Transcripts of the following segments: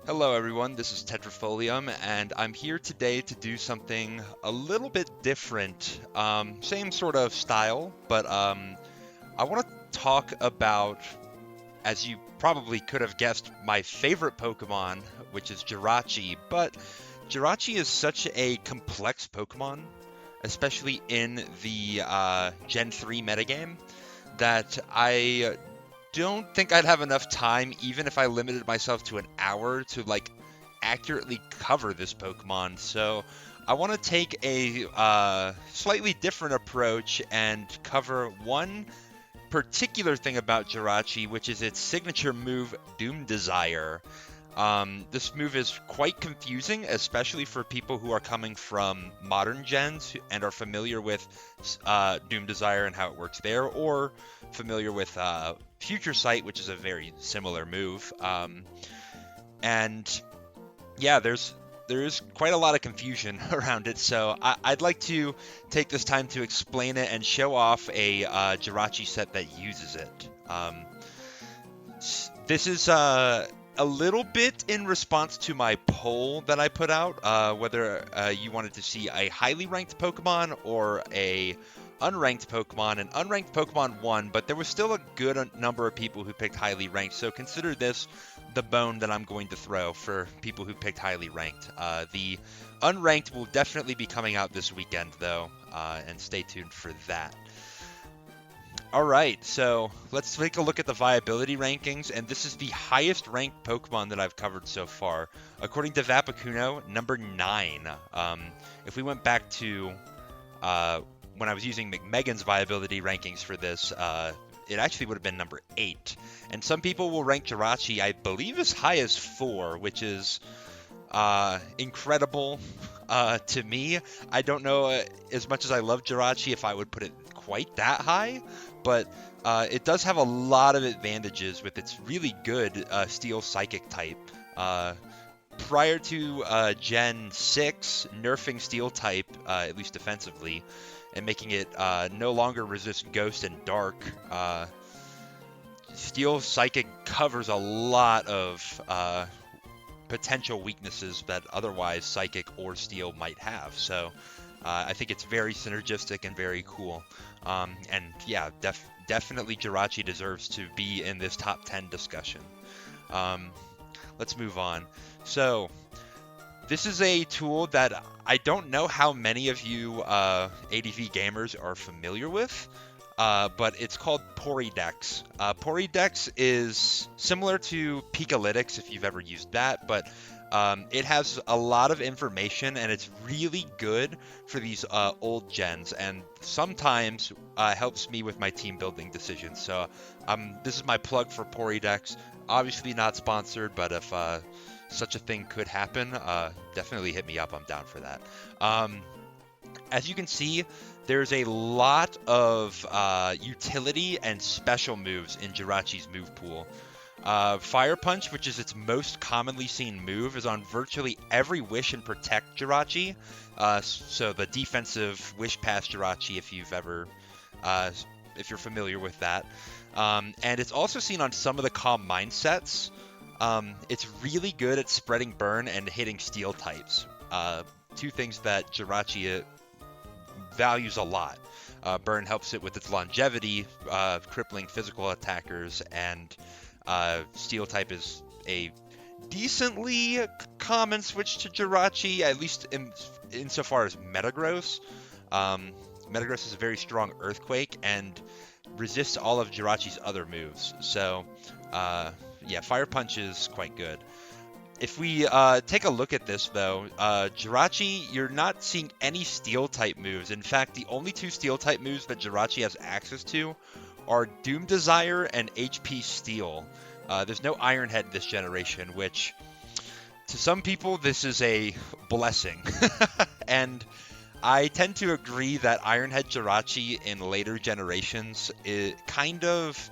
Hello everyone, this is Tetrafolium, and I'm here today to do something a little bit different. Same sort of style, but I want to talk about, as you probably could have guessed, my favorite Pokemon, which is Jirachi. But Jirachi is such a complex Pokemon, especially in the Gen 3 metagame, that I don't think I'd have enough time, even if I limited myself to an hour, to like accurately cover this Pokemon. So I want to take a slightly different approach and cover one particular thing about Jirachi, which is its signature move, Doom Desire. This move is quite confusing, especially for people who are coming from modern gens and are familiar with Doom Desire and how it works there, or familiar with Future Sight, which is a very similar move. And yeah, there is quite a lot of confusion around it, so I'd like to take this time to explain it and show off a Jirachi set that uses it. This is a little bit in response to my poll that I put out, whether you wanted to see a highly ranked Pokemon or a unranked Pokemon. And unranked Pokemon won, but there was still a good number of people who picked highly ranked, so consider this the bone that I'm going to throw for people who picked highly ranked. The unranked will definitely be coming out this weekend, though, and stay tuned for that. All right, so let's take a look at the viability rankings, and this is the highest ranked Pokemon that I've covered so far. According to Vapakuno, number 9. If we went back to when I was using McMegan's viability rankings for this, it actually would have been number 8. And some people will rank Jirachi, I believe, as high as 4, which is incredible to me. I don't know, as much as I love Jirachi, if I would put it quite that high, but it does have a lot of advantages with its really good Steel Psychic type. Prior to Gen 6, nerfing Steel type, at least defensively, and making it no longer resist Ghost and Dark, Steel Psychic covers a lot of potential weaknesses that otherwise Psychic or Steel might have. So I think it's very synergistic and very cool. And yeah, definitely Jirachi deserves to be in this top 10 discussion. Let's move on. So this is a tool that I don't know how many of you ADV gamers are familiar with, but it's called Porydex. Porydex is similar to Pikalytics if you've ever used that, but it has a lot of information and it's really good for these old gens, and sometimes helps me with my team building decisions. So this is my plug for Porydex. Obviously not sponsored, but if such a thing could happen, definitely hit me up. I'm down for that. As you can see, there's a lot of utility and special moves in Jirachi's move pool. Fire Punch, which is its most commonly seen move, is on virtually every Wish and Protect Jirachi. So the defensive Wish Pass Jirachi, if you've ever, if you're familiar with that. And it's also seen on some of the Calm Mind sets. It's really good at spreading burn and hitting steel types. Two things that Jirachi values a lot. Burn helps it with its longevity, crippling physical attackers, and Steel type is a decently common switch to Jirachi, at least insofar as Metagross. Metagross is a very strong Earthquake and resists all of Jirachi's other moves. So, yeah, Fire Punch is quite good. If we take a look at this, though, Jirachi, you're not seeing any Steel-type moves. In fact, the only two Steel-type moves that Jirachi has access to are Doom Desire and HP Steel. There's no Iron Head this generation, which, to some people, this is a blessing. And I tend to agree that Iron Head Jirachi in later generations, it kind of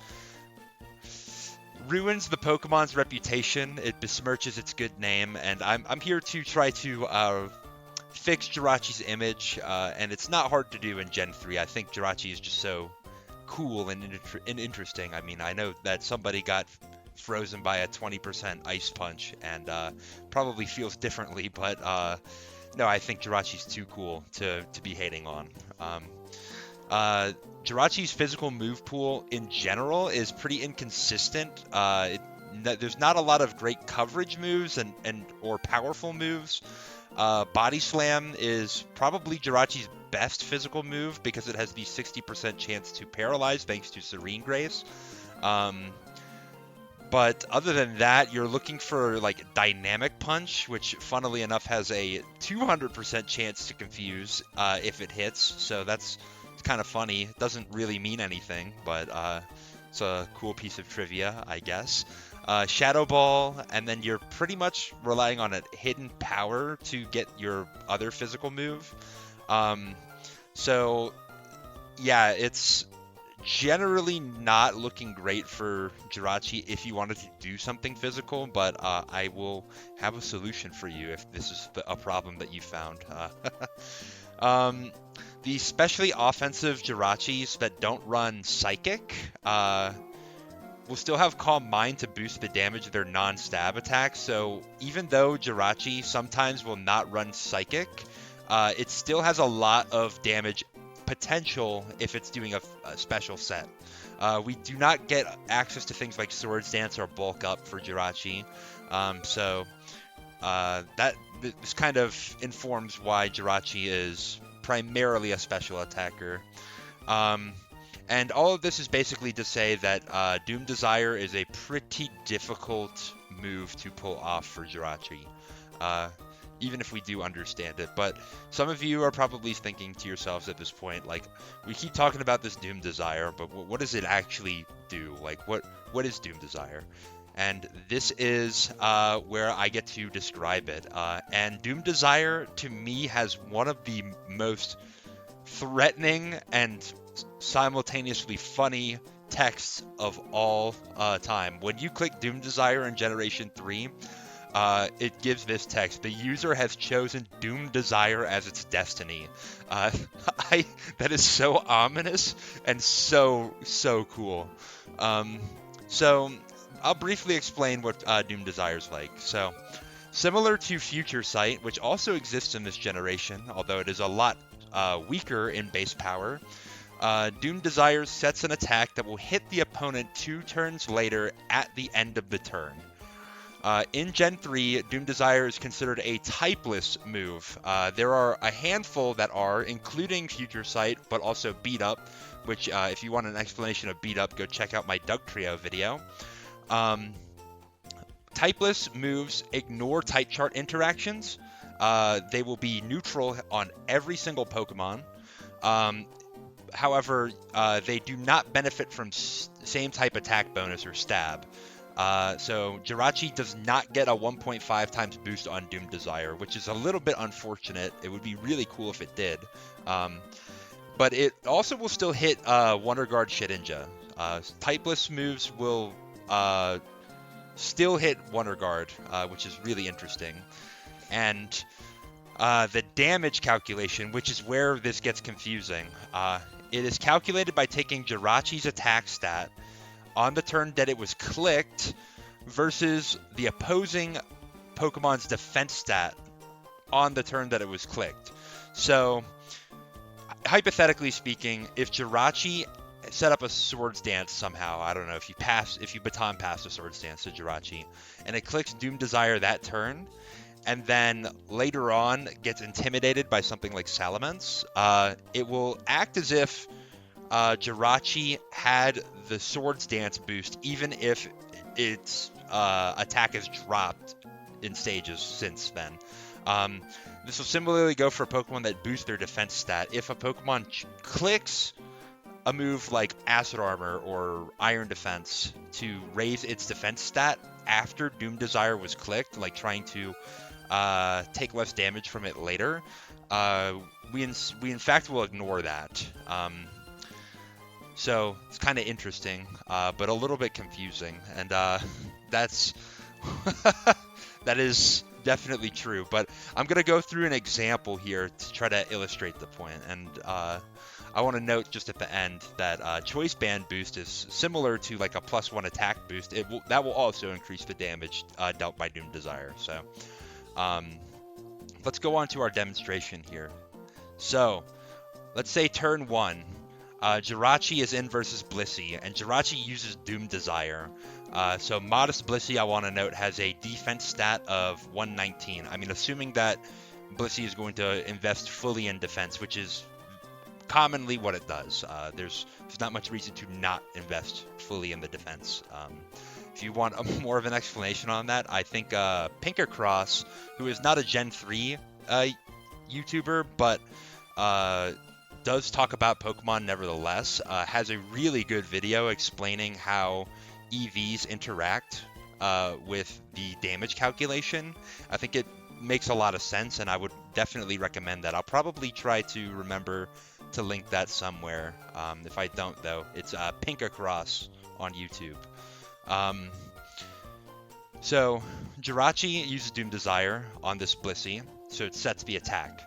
ruins the Pokemon's reputation. It besmirches its good name, and I'm here to try to fix Jirachi's image, and it's not hard to do in Gen 3. I think Jirachi is just so cool and interesting. I mean, I know that somebody got frozen by a 20% ice punch and probably feels differently, but no, I think Jirachi's too cool to be hating on. Jirachi's physical move pool in general is pretty inconsistent. There's not a lot of great coverage moves and or powerful moves. Body Slam is probably Jirachi's best physical move because it has the 60% chance to paralyze thanks to Serene Grace. But other than that, you're looking for like Dynamic Punch, which funnily enough has a 200% chance to confuse if it hits. So that's kind of funny. It doesn't really mean anything, but it's a cool piece of trivia, I guess. Shadow Ball, and then you're pretty much relying on a hidden power to get your other physical move. So yeah, it's generally not looking great for Jirachi if you wanted to do something physical, but I will have a solution for you if this is a problem that you found. The especially offensive Jirachis that don't run Psychic will still have Calm Mind to boost the damage of their non-stab attacks, so even though Jirachi sometimes will not run Psychic, it still has a lot of damage potential if it's doing a special set. We do not get access to things like Swords Dance or Bulk Up for Jirachi, so this kind of informs why Jirachi is primarily a special attacker. And all of this is basically to say that Doom Desire is a pretty difficult move to pull off for Jirachi, even if we do understand it. But some of you are probably thinking to yourselves at this point, like, we keep talking about this Doom Desire, but what does it actually do? Like, what is Doom Desire? And this is where I get to describe it. And Doom Desire, to me, has one of the most threatening and simultaneously funny texts of all time. When you click Doom Desire in Generation 3, it gives this text: the user has chosen Doom Desire as its destiny. That is so ominous and so cool. So I'll briefly explain what Doom Desire is like. So, similar to Future Sight, which also exists in this generation, although it is a lot weaker in base power, Doom Desire sets an attack that will hit the opponent 2 turns later at the end of the turn. In Gen 3, Doom Desire is considered a typeless move. There are a handful that are, including Future Sight, but also Beat Up, which if you want an explanation of Beat Up, go check out my Dugtrio video. Typeless moves ignore type chart interactions. They will be neutral on every single Pokemon. However, they do not benefit from same type attack bonus or stab. So Jirachi does not get a 1.5 times boost on Doom Desire, which is a little bit unfortunate. It would be really cool if it did. But it also will still hit Wonder Guard Shedinja. Typeless moves will still hit Wonder Guard, which is really interesting. And the damage calculation, which is where this gets confusing, it is calculated by taking Jirachi's attack stat on the turn that it was clicked versus the opposing Pokemon's defense stat on the turn that it was clicked. So, hypothetically speaking, if Jirachi set up a Swords Dance somehow, I don't know, if you baton pass a Swords Dance to Jirachi, and it clicks Doom Desire that turn, and then later on gets intimidated by something like Salamence, it will act as if Jirachi had the Swords Dance boost, even if its attack has dropped in stages since then. This will similarly go for a Pokemon that boosts their defense stat. If a Pokemon clicks a move like Acid Armor or Iron Defense to raise its defense stat after Doom Desire was clicked, like trying to take less damage from it later, we in fact will ignore that. So it's kind of interesting, but a little bit confusing, and that's that is definitely true. But I'm gonna go through an example here to try to illustrate the point, and I want to note just at the end that Choice Band boost is similar to like a +1 attack boost. That will also increase the damage dealt by Doom Desire. So let's go on to our demonstration here. So let's say turn 1. Jirachi is in versus Blissey, and Jirachi uses Doom Desire. So Modest Blissey, I want to note, has a defense stat of 119. I mean, assuming that Blissey is going to invest fully in defense, which is commonly what it does. There's not much reason to not invest fully in the defense. If you want more of an explanation on that, I think Pinkercross, who is not a Gen 3 YouTuber, but does talk about Pokemon nevertheless, has a really good video explaining how EVs interact with the damage calculation. I think it makes a lot of sense, and I would definitely recommend that. I'll probably try to remember to link that somewhere. If I don't, though, it's Pinkercross on YouTube. So Jirachi uses Doom Desire on this Blissey, so it sets the attack.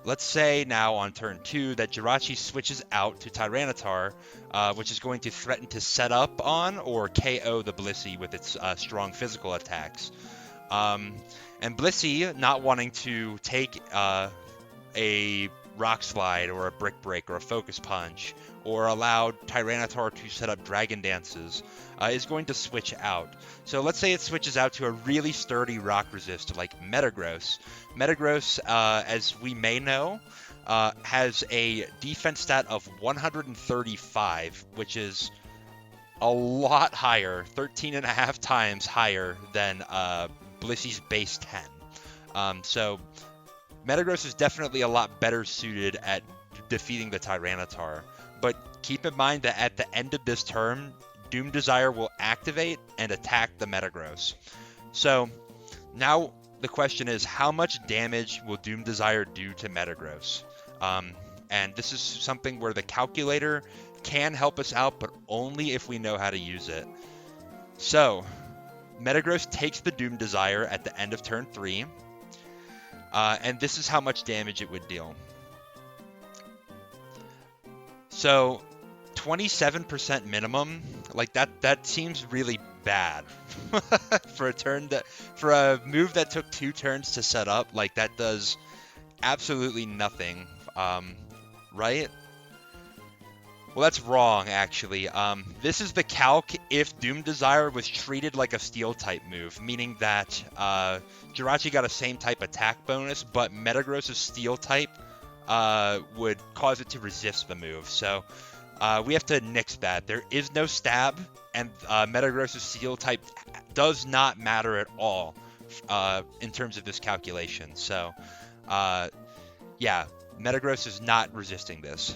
Let's say now on turn 2 that Jirachi switches out to Tyranitar, which is going to threaten to set up on or KO the Blissey with its strong physical attacks. And Blissey, not wanting to take a Rock Slide or a Brick Break or a Focus Punch, or allow Tyranitar to set up Dragon Dances, is going to switch out. So let's say it switches out to a really sturdy Rock Resist like Metagross. Metagross, as we may know, has a defense stat of 135, which is a lot higher, 13.5 times higher than Blissey's base 10. So Metagross is definitely a lot better suited at defeating the Tyranitar. But keep in mind that at the end of this turn, Doom Desire will activate and attack the Metagross. So now the question is, how much damage will Doom Desire do to Metagross? And this is something where the calculator can help us out, but only if we know how to use it. So Metagross takes the Doom Desire at the end of turn 3, and this is how much damage it would deal. So 27% minimum, like that seems really bad for a move that took 2 turns to set up. Like, that does absolutely nothing, right? Well, that's wrong, actually. This is the calc if Doom Desire was treated like a Steel type move, meaning that Jirachi got a same type attack bonus, but Metagross's Steel type would cause it to resist the move. So we have to nix that. There is no stab, and Metagross's Steel type does not matter at all in terms of this calculation. So yeah, Metagross is not resisting this.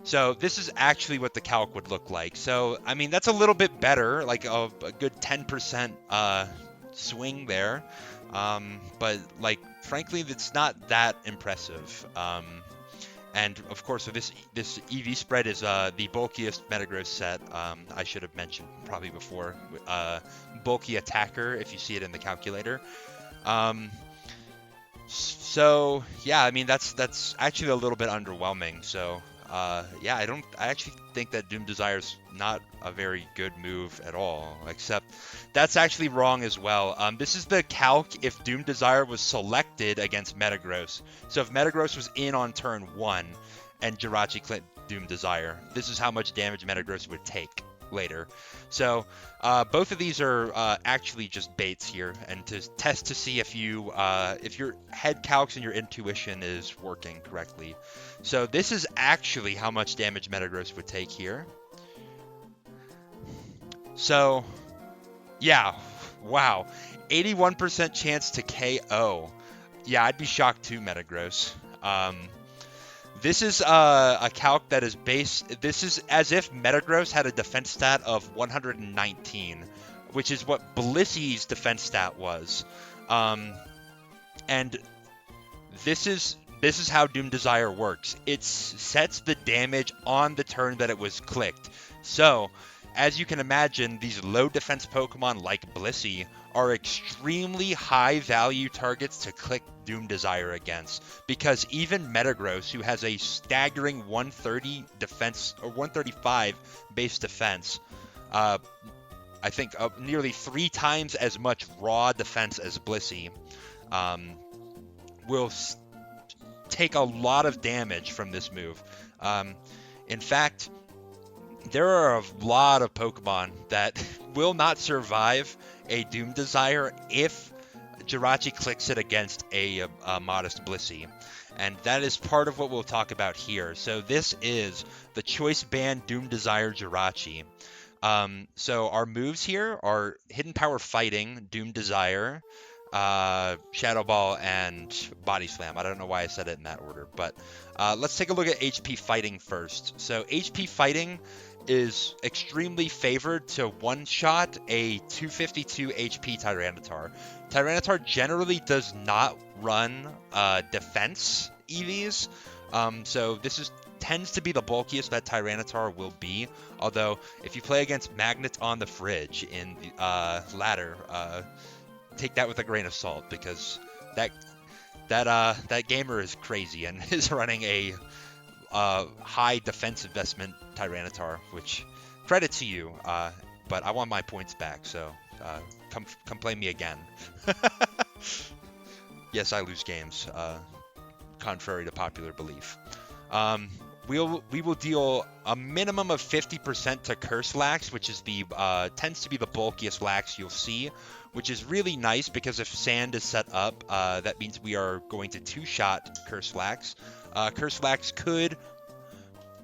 So this is actually what the calc would look like. So, I mean, that's a little bit better, like a good 10% swing there. But, like, frankly, it's not that impressive. And, of course, so this EV spread is the bulkiest Metagross set. I should have mentioned probably before. Bulky attacker, if you see it in the calculator. So, yeah, I mean, that's actually a little bit underwhelming. So... yeah, I actually think that Doom Desire is not a very good move at all, except that's actually wrong as well. This is the calc if Doom Desire was selected against Metagross. So if Metagross was in on turn 1 and Jirachi clicked Doom Desire, this is how much damage Metagross would take later. So both of these are actually just baits here, and to test to see if your head calcs and your intuition is working correctly. So this is actually how much damage Metagross would take here. So yeah, wow, 81% chance to KO. Yeah, I'd be shocked too, Metagross. This is a calc that is based... This is as if Metagross had a defense stat of 119, which is what Blissey's defense stat was. And this is how Doom Desire works. It sets the damage on the turn that it was clicked. So as you can imagine, these low defense Pokemon like Blissey are extremely high value targets to click Doom Desire against, because even Metagross, who has a staggering 130 defense or 135 base defense, I think nearly 3 times as much raw defense as Blissey, will take a lot of damage from this move. In fact, there are a lot of Pokemon that will not survive a Doom Desire if Jirachi clicks it against a modest Blissey. And that is part of what we'll talk about here. So this is the Choice Band Doom Desire Jirachi. So our moves here are Hidden Power Fighting, Doom Desire, Shadow Ball, and Body Slam. I don't know why I said it in that order, but let's take a look at HP Fighting first. So HP Fighting is extremely favored to one-shot a 252 HP Tyranitar. Tyranitar generally does not run defense EVs, so this tends to be the bulkiest that Tyranitar will be. Although, if you play against Magnet on the Fridge in the ladder, take that with a grain of salt, because that gamer is crazy and is running a high defense investment Tyranitar, which credit to you, but I want my points back, so come play me again. Yes, I lose games, contrary to popular belief. We will deal a minimum of 50% to Curse Lax, which is tends to be the bulkiest Lax you'll see, which is really nice because if Sand is set up, that means we are going to two-shot Curse Lax. Curse Lax could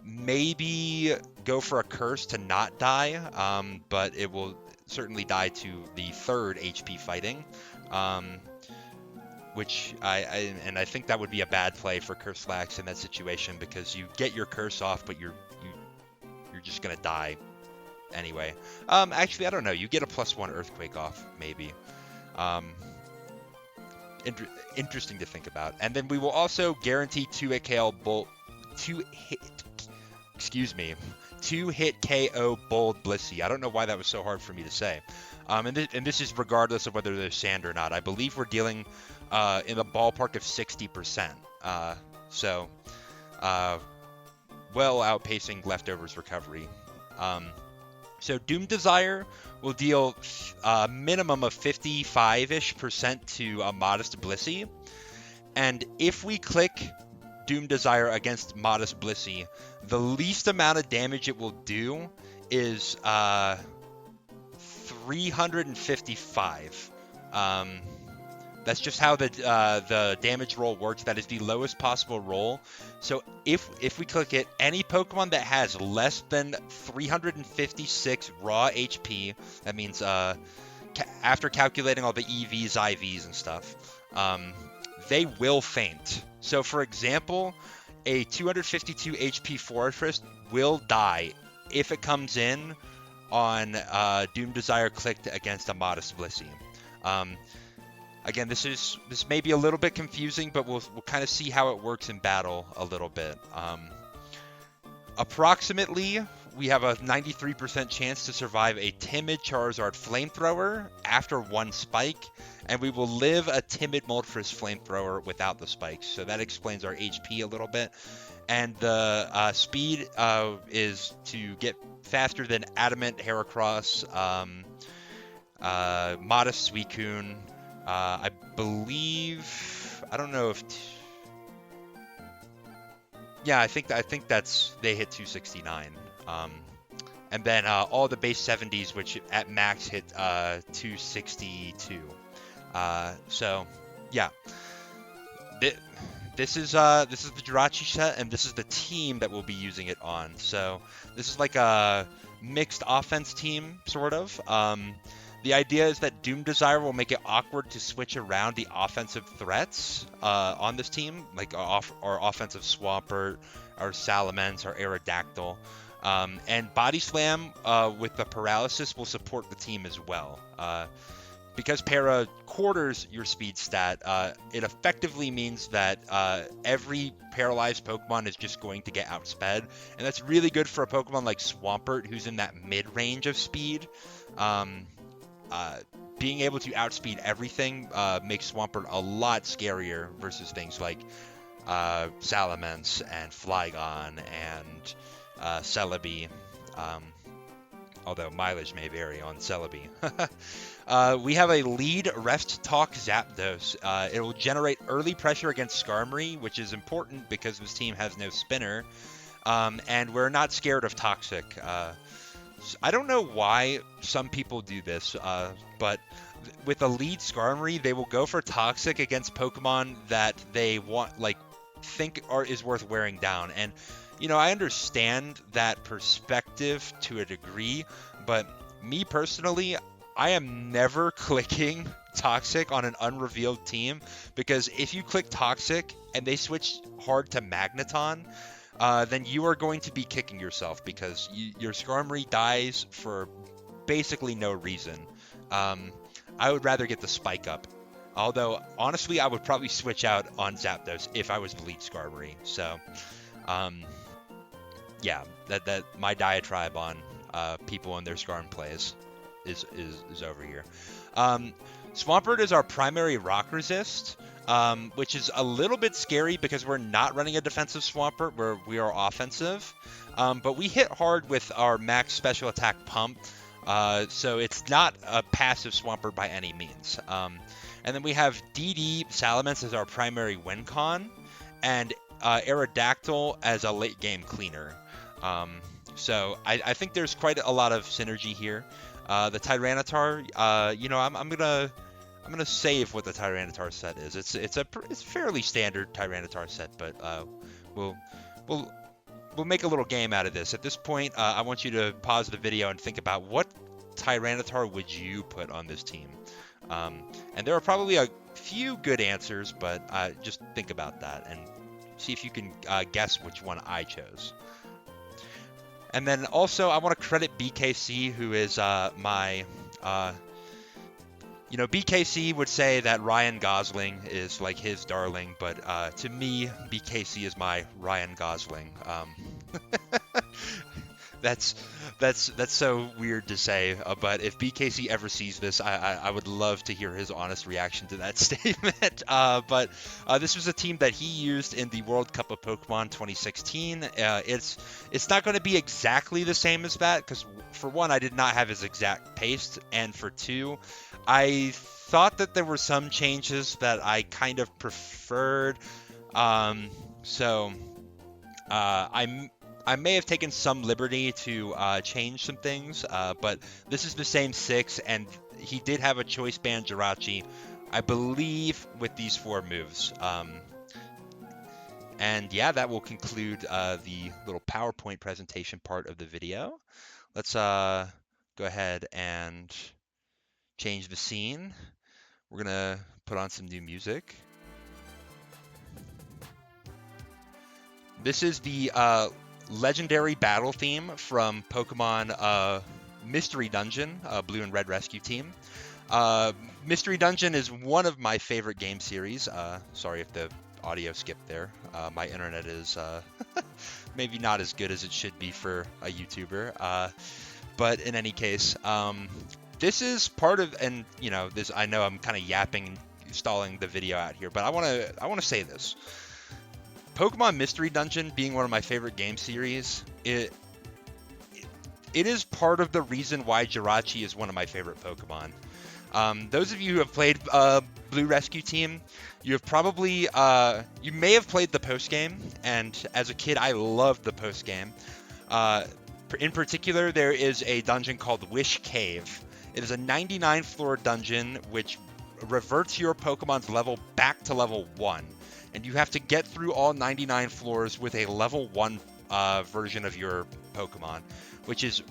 maybe go for a Curse to not die, but it will certainly die to the third HP Fighting, which I think that would be a bad play for Curse Lax in that situation, because you get your Curse off, but you're just gonna die anyway. Actually, I don't know. You get a +1 Earthquake off, maybe. Interesting to think about. And then we will also guarantee 2-hit KO Bold Blissey. I don't know why that was so hard for me to say. And this is regardless of whether there's Sand or not. I believe we're dealing in the ballpark of 60%. So well outpacing Leftovers recovery. So Doom Desire will deal a minimum of 55-ish% to a modest Blissey. And if we click Doom Desire against modest Blissey, the least amount of damage it will do is 355. That's just how the damage roll works. That is the lowest possible roll. So if we click it, any Pokemon that has less than 356 raw HP, that means after calculating all the EVs, IVs, and stuff, they will faint. So for example, a 252 HP Fortress will die if it comes in on Doom Desire clicked against a modest Blissey. Again, this may be a little bit confusing, but we'll kind of see how it works in battle a little bit. Approximately, we have a 93% chance to survive a timid Charizard Flamethrower after one spike, and we will live a timid Moltres Flamethrower without the spikes. So that explains our HP a little bit. And the speed is to get faster than Adamant Heracross, Modest Suicune. I believe, I don't know if, yeah, I think that's, they hit 269. And then all the base 70s, which at max hit 262. So yeah, this is the Jirachi set, and this is the team that we'll be using it on. So this is like a mixed offense team, sort of. The idea is that Doom Desire will make it awkward to switch around the offensive threats on this team, like our offensive Swampert, our Salamence, our Aerodactyl. And Body Slam with the Paralysis will support the team as well. because para quarters your speed stat, it effectively means that every paralyzed Pokemon is just going to get outsped, and that's really good for a Pokemon like Swampert, who's in that mid-range of speed. Being able to outspeed everything makes Swampert a lot scarier versus things like Salamence and Flygon and Celebi. Although mileage may vary on Celebi. We have a lead Rest Talk Zapdos. It will generate early pressure against Skarmory, which is important because this team has no spinner. And we're not scared of Toxic. I don't know why some people do this, but with a lead Skarmory, they will go for Toxic against Pokemon that they think is worth wearing down. And I understand that perspective to a degree, but me personally, I am never clicking Toxic on an unrevealed team, because if you click Toxic and they switch hard to Magneton, then you are going to be kicking yourself, because your Skarmory dies for basically no reason. I would rather get the Spike Up. Although, honestly, I would probably switch out on Zapdos if I was the lead Skarmory. So, yeah, that my diatribe on people and their Skarm plays is over here. Swampert is our primary rock resist, which is a little bit scary because we're not running a defensive Swampert, we are offensive. But we hit hard with our max special attack pump, so it's not a passive Swampert by any means. And then we have DD Salamence as our primary win con, and Aerodactyl as a late game cleaner. So I think there's quite a lot of synergy here. The Tyranitar, I'm gonna save what the Tyranitar set is. It's fairly standard Tyranitar set, but we'll make a little game out of this. At this point, I want you to pause the video and think about what Tyranitar would you put on this team. And there are probably a few good answers, but just think about that and see if you can guess which one I chose. And then also, I want to credit BKC, who is my... BKC would say that Ryan Gosling is like his darling, but to me, BKC is my Ryan Gosling. That's so weird to say, but if BKC ever sees this, I would love to hear his honest reaction to that statement. But this was a team that he used in the World Cup of Pokemon 2016. It's not going to be exactly the same as that, because for one, I did not have his exact pace, and for two, I thought that there were some changes that I kind of preferred. I may have taken some liberty to change some things, but this is the same 6, and he did have a choice band Jirachi, I believe, with these 4 moves. And yeah, that will conclude the little PowerPoint presentation part of the video. Let's go ahead and change the scene. We're gonna put on some new music. This is the legendary battle theme from Pokemon Mystery Dungeon, Blue and Red Rescue Team. Mystery Dungeon is one of my favorite game series. Sorry if the audio skipped there. My internet is maybe not as good as it should be for a YouTuber. But in any case, this is part of, and this, I know I'm kind of yapping, stalling the video out here, but I want to say this. Pokemon Mystery Dungeon being one of my favorite game series, it is part of the reason why Jirachi is one of my favorite Pokemon. Those of you who have played Blue Rescue Team, you may have played the post game, and as a kid, I loved the post game. In particular, there is a dungeon called Wish Cave. It is a 99 floor dungeon which reverts your Pokemon's level back to level 1. And you have to get through all 99 floors with a level 1 version of your Pokemon, which is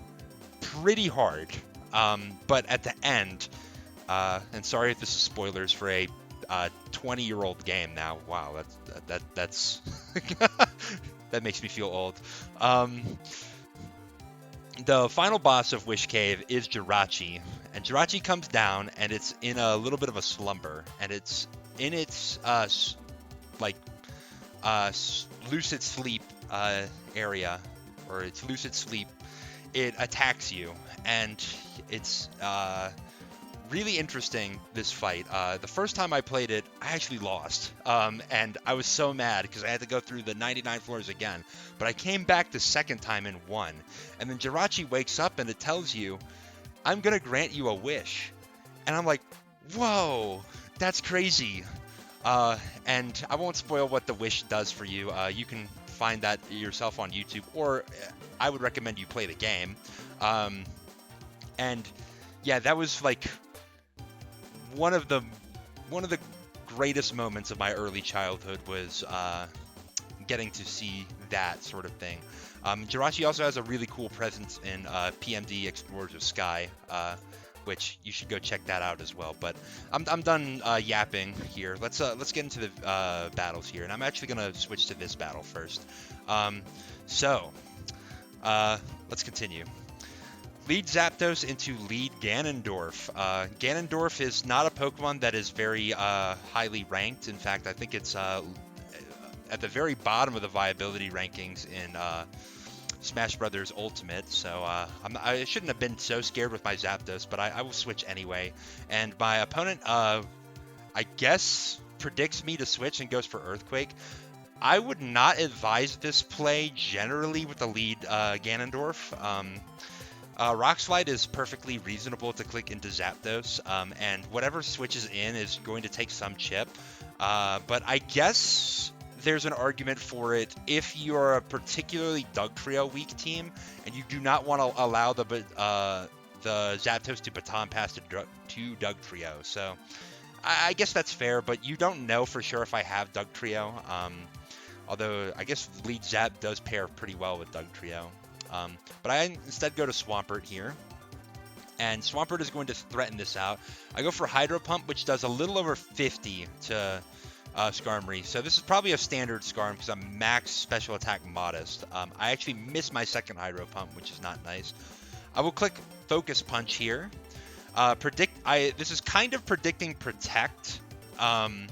pretty hard. But at the end, and sorry if this is spoilers for a 20-year-old game now. Wow, that's that makes me feel old. The final boss of Wish Cave is Jirachi, and Jirachi comes down, and it's in a little bit of a slumber, and it's in its like lucid sleep area, or its lucid sleep. It attacks you, and it's really interesting, this fight. The first time I played it, I actually lost, and I was so mad because I had to go through the 99 floors again. But I came back the second time and won. And then Jirachi wakes up and it tells you, "I'm gonna grant you a wish." And I'm like, whoa, that's crazy. And I won't spoil what the wish does for you. You can find that yourself on YouTube, or I would recommend you play the game. And yeah, that was like one of the greatest moments of my early childhood, was getting to see that sort of thing. Jirachi also has a really cool presence in PMD Explorers of Sky, which you should go check that out as well. But I'm done yapping here. Let's get into the battles here, and I'm actually gonna switch to this battle first. Let's continue. Lead Zapdos into lead Ganondorf. Ganondorf is not a Pokemon that is very highly ranked. In fact, I think it's at the very bottom of the viability rankings in Smash Brothers Ultimate. So I shouldn't have been so scared with my Zapdos, but I will switch anyway. And my opponent, I guess, predicts me to switch and goes for Earthquake. I would not advise this play generally with the lead Ganondorf. Rock Slide is perfectly reasonable to click into Zapdos, and whatever switches in is going to take some chip. But I guess there's an argument for it if you're a particularly Dugtrio weak team and you do not want to allow the Zapdos to baton pass to Dugtrio. So I guess that's fair, but you don't know for sure if I have Dugtrio. Although I guess lead Zap does pair pretty well with Dugtrio. But I instead go to Swampert here, and Swampert is going to threaten this out. I go for Hydro Pump, which does a little over 50 to Skarmory. So this is probably a standard Skarm because I'm max special attack modest. I actually missed my second Hydro Pump, which is not nice. I will click Focus Punch here. This is kind of predicting Protect. And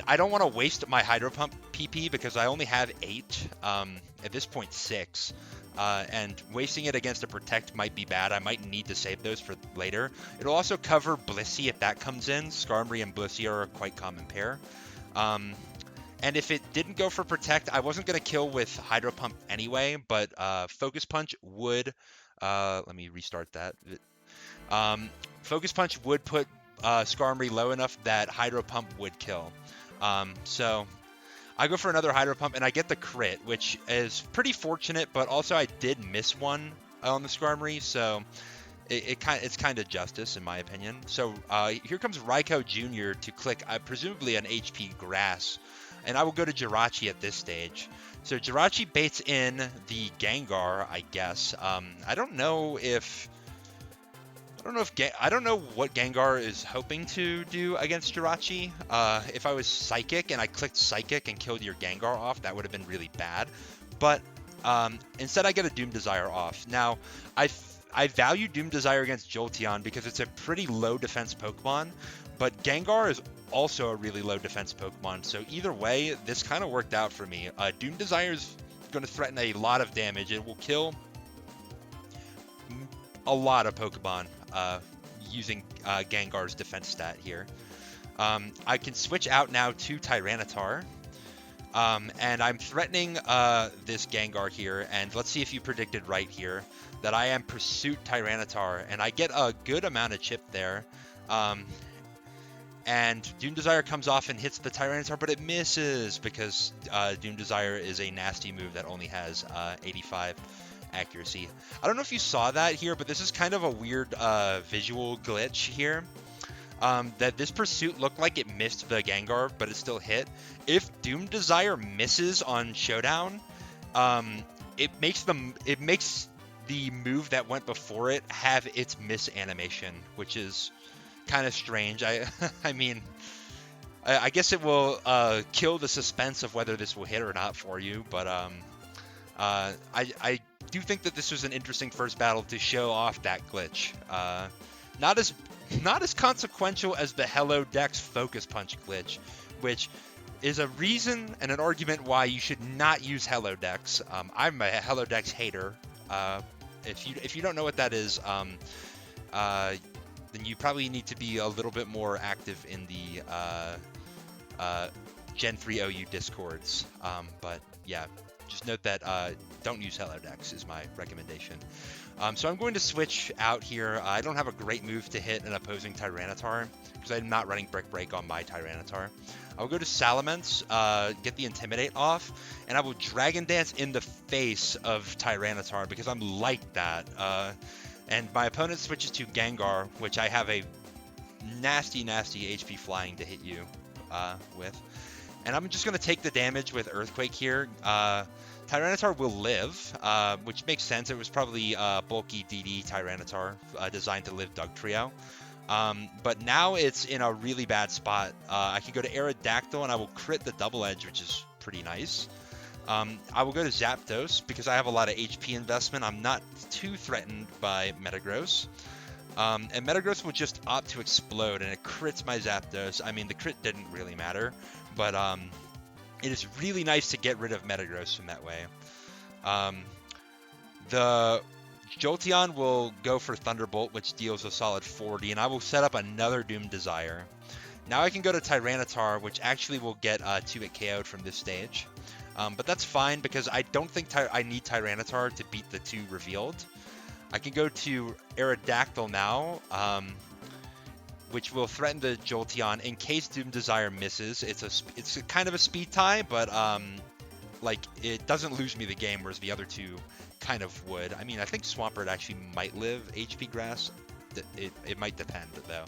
I don't want to waste my Hydro Pump PP because I only have 8, at this point 6. And wasting it against a Protect might be bad. I might need to save those for later. It'll also cover Blissey if that comes in. Skarmory and Blissey are a quite common pair. And if it didn't go for Protect, I wasn't going to kill with Hydro Pump anyway, but Focus Punch would... let me restart that. Focus Punch would put Skarmory low enough that Hydro Pump would kill. So I go for another Hydro Pump and I get the crit, which is pretty fortunate, but also I did miss one on the Skarmory, so it's kind of justice in my opinion. So here comes Raikou Jr. to click presumably an HP Grass, and I will go to Jirachi at this stage. So Jirachi baits in the Gengar, I guess. I don't know what Gengar is hoping to do against Jirachi. If I was Psychic and I clicked Psychic and killed your Gengar off, that would have been really bad. But instead I get a Doom Desire off. Now, I value Doom Desire against Jolteon because it's a pretty low defense Pokemon, but Gengar is also a really low defense Pokemon. So either way, this kind of worked out for me. Doom Desire is going to threaten a lot of damage. It will kill a lot of Pokemon using Gengar's defense stat here. I can switch out now to Tyranitar, and I'm threatening this Gengar here, and let's see if you predicted right here that I am Pursuit Tyranitar, and I get a good amount of chip there. And Doom Desire comes off and hits the Tyranitar, but it misses because Doom Desire is a nasty move that only has 85 accuracy. I don't know if you saw that here, but this is kind of a weird visual glitch here. That this Pursuit looked like it missed the Gengar, but it still hit. If Doom Desire misses on Showdown, it makes the move that went before it have its miss animation, which is kind of strange. I mean, I guess it will kill the suspense of whether this will hit or not for you, but I do think that this was an interesting first battle to show off that glitch. Not as not as consequential as the Hello Dex Focus Punch glitch, which is a reason and an argument why you should not use Hello Dex. I'm a Hello Dex hater. If you don't know what that is, then you probably need to be a little bit more active in the Gen 3 OU discords. But yeah, just note that don't use Hello Dex is my recommendation. So I'm going to switch out here. I don't have a great move to hit an opposing Tyranitar because I'm not running Brick Break on my Tyranitar. I'll go to Salamence, get the Intimidate off, and I will Dragon Dance in the face of Tyranitar because I'm like that. And my opponent switches to Gengar, which I have a nasty HP flying to hit you with. And I'm just going to take the damage with Earthquake here. Tyranitar will live, which makes sense. It was probably bulky DD Tyranitar designed to live Dugtrio. But now it's in a really bad spot. I can go to Aerodactyl and I will crit the Double Edge, which is pretty nice. I will go to Zapdos because I have a lot of HP investment. I'm not too threatened by Metagross. And Metagross will just opt to explode and it crits my Zapdos. I mean, the crit didn't really matter, but it is really nice to get rid of Metagross from that way. The Jolteon will go for Thunderbolt, which deals a solid 40, and I will set up another Doom Desire. Now I can go to Tyranitar, which actually will get 2-hit KO'd from this stage. But that's fine because I don't think I need Tyranitar to beat the 2 revealed. I can go to Aerodactyl now, which will threaten the Jolteon in case Doom Desire misses. It's a kind of a speed tie, but like it doesn't lose me the game, whereas the other 2 kind of would. I mean, I think Swampert actually might live HP Grass. It might depend though.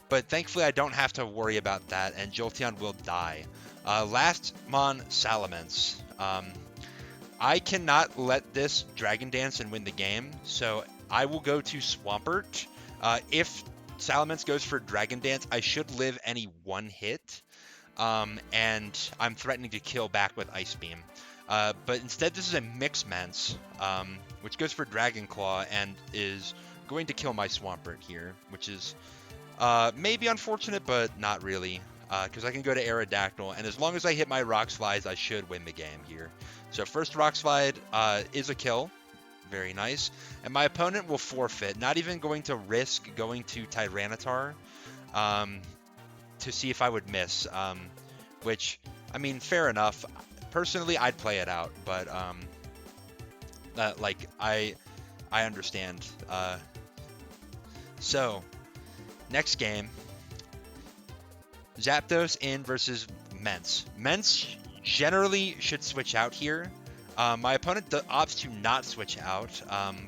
But thankfully I don't have to worry about that, and Jolteon will die. Last Mon Salamence. I cannot let this Dragon Dance and win the game, so I will go to Swampert. If Salamence goes for Dragon Dance, I should live any one hit, and I'm threatening to kill back with Ice Beam. But instead this is a Mixments, which goes for Dragon Claw and is going to kill my Swampert here, which is maybe unfortunate, but not really, because I can go to Aerodactyl, and as long as I hit my Rock Slides, I should win the game here. So first Rock Slide is a kill. Very nice. And my opponent will forfeit, not even going to risk going to Tyranitar to see if I would miss, which, I mean, fair enough. Personally, I'd play it out, but like, I understand. So, next game, Zapdos in versus Mence. Mence generally should switch out here. My opponent opts to not switch out,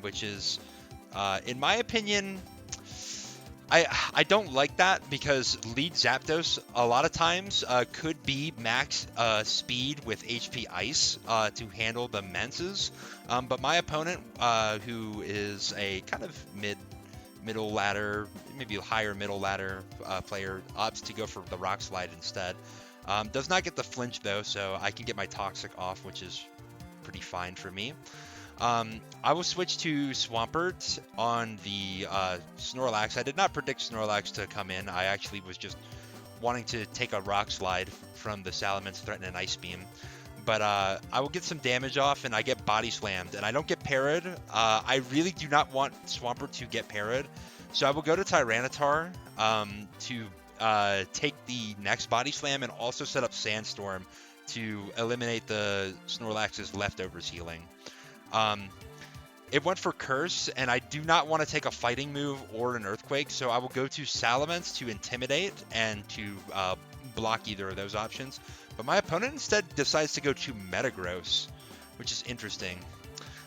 which is, in my opinion, I don't like that because lead Zapdos a lot of times could be max speed with HP Ice to handle the Menses. But my opponent, who is a kind of middle ladder, maybe higher middle ladder player, opts to go for the Rock Slide instead. Does not get the flinch though, so I can get my Toxic off, which is pretty fine for me. I will switch to Swampert on the Snorlax. I did not predict Snorlax to come in. I actually was just wanting to take a Rock Slide from the Salamence, threaten an Ice Beam. But I will get some damage off, and I get Body Slammed, and I don't get parried. I really do not want Swampert to get parried, so I will go to Tyranitar to take the next Body Slam and also set up Sandstorm to eliminate the Snorlax's leftovers healing. It went for Curse, and I do not want to take a fighting move or an Earthquake, so I will go to Salamence to Intimidate and to block either of those options. But my opponent instead decides to go to Metagross, which is interesting.